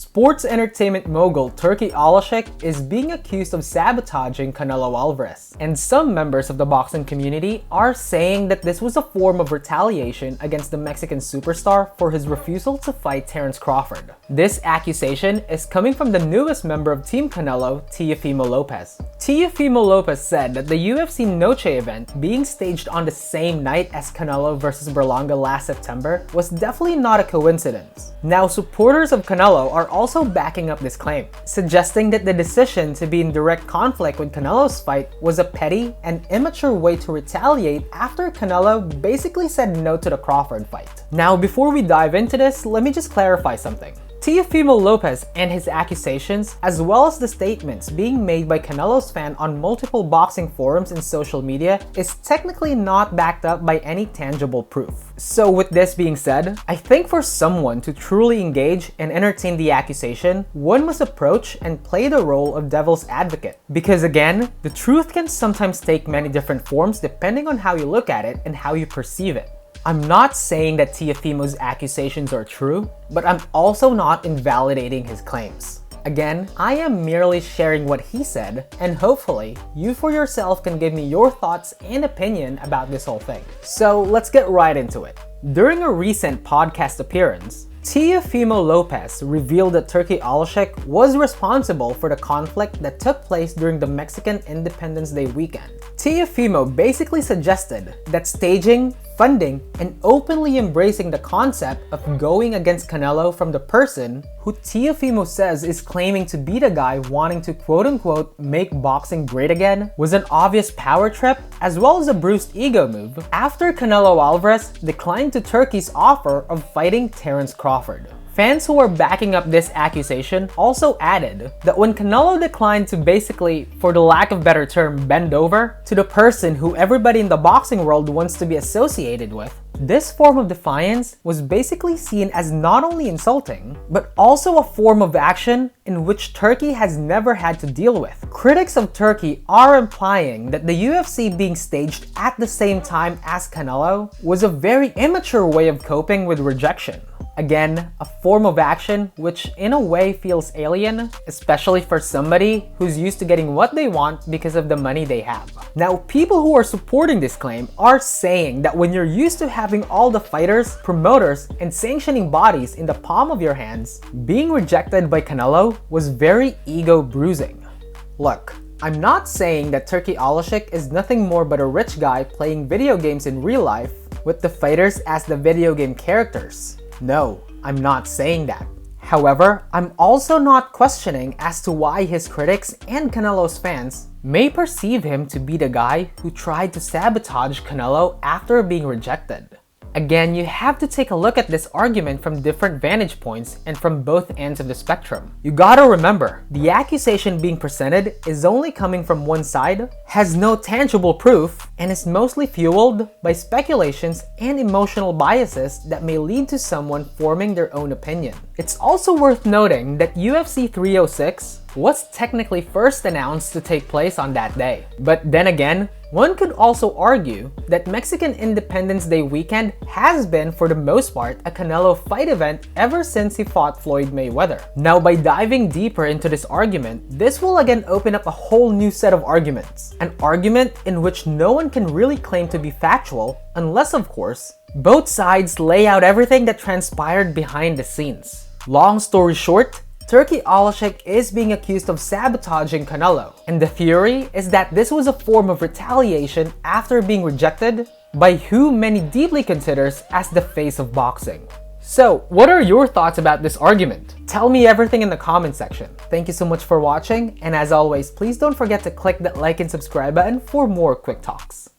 Sports entertainment mogul Turki Alalshikh is being accused of sabotaging Canelo Alvarez, and some members of the boxing community are saying that this was a form of retaliation against the Mexican superstar for his refusal to fight Terence Crawford. This accusation is coming from the newest member of Team Canelo, Teofimo Lopez. Teofimo Lopez said that the UFC Noche event being staged on the same night as Canelo vs Berlanga last September was definitely not a coincidence. Now, supporters of Canelo are also backing up this claim, suggesting that the decision to be in direct conflict with Canelo's fight was a petty and immature way to retaliate after Canelo basically said no to the Crawford fight. Now, before we dive into this, let me just clarify something. Teofimo Lopez and his accusations, as well as the statements being made by Canelo's fan on multiple boxing forums and social media, is technically not backed up by any tangible proof. So with this being said, I think for someone to truly engage and entertain the accusation, one must approach and play the role of devil's advocate. Because again, the truth can sometimes take many different forms depending on how you look at it and how you perceive it. I'm not saying that Teofimo's accusations are true, but I'm also not invalidating his claims. Again, I am merely sharing what he said, and hopefully, you for yourself can give me your thoughts and opinion about this whole thing. So let's get right into it. During a recent podcast appearance, Teofimo Lopez revealed that Turki Alalshikh was responsible for the conflict that took place during the Mexican Independence Day weekend. Teofimo basically suggested that staging, funding, and openly embracing the concept of going against Canelo from the person who Teofimo says is claiming to be the guy wanting to quote-unquote make boxing great again was an obvious power trip as well as a bruised ego move after Canelo Alvarez declined to Turkey's offer of fighting Terence Crawford. Fans who are backing up this accusation also added that when Canelo declined to basically, for the lack of better term, bend over to the person who everybody in the boxing world wants to be associated with, this form of defiance was basically seen as not only insulting, but also a form of action in which Turkey has never had to deal with. Critics of Turkey are implying that the UFC being staged at the same time as Canelo was a very immature way of coping with rejection. Again, a form of action which in a way feels alien, especially for somebody who's used to getting what they want because of the money they have. Now, people who are supporting this claim are saying that when you're used to having all the fighters, promoters, and sanctioning bodies in the palm of your hands, being rejected by Canelo was very ego bruising. Look, I'm not saying that Turki Alalshikh is nothing more but a rich guy playing video games in real life with the fighters as the video game characters. No, I'm not saying that. However, I'm also not questioning as to why his critics and Canelo's fans may perceive him to be the guy who tried to sabotage Canelo after being rejected. Again, you have to take a look at this argument from different vantage points and from both ends of the spectrum. You gotta remember, the accusation being presented is only coming from one side, has no tangible proof, and is mostly fueled by speculations and emotional biases that may lead to someone forming their own opinion. It's also worth noting that UFC 306 was technically first announced to take place on that day. But then again, one could also argue that Mexican Independence Day weekend has been, for the most part, a Canelo fight event ever since he fought Floyd Mayweather. Now, by diving deeper into this argument, this will again open up a whole new set of arguments. An argument in which no one can really claim to be factual, unless, of course, both sides lay out everything that transpired behind the scenes. Long story short, Turki Alalshikh is being accused of sabotaging Canelo, and the theory is that this was a form of retaliation after being rejected by who many deeply considers as the face of boxing. So, what are your thoughts about this argument? Tell me everything in the comment section. Thank you so much for watching, and as always, please don't forget to click that like and subscribe button for more quick talks.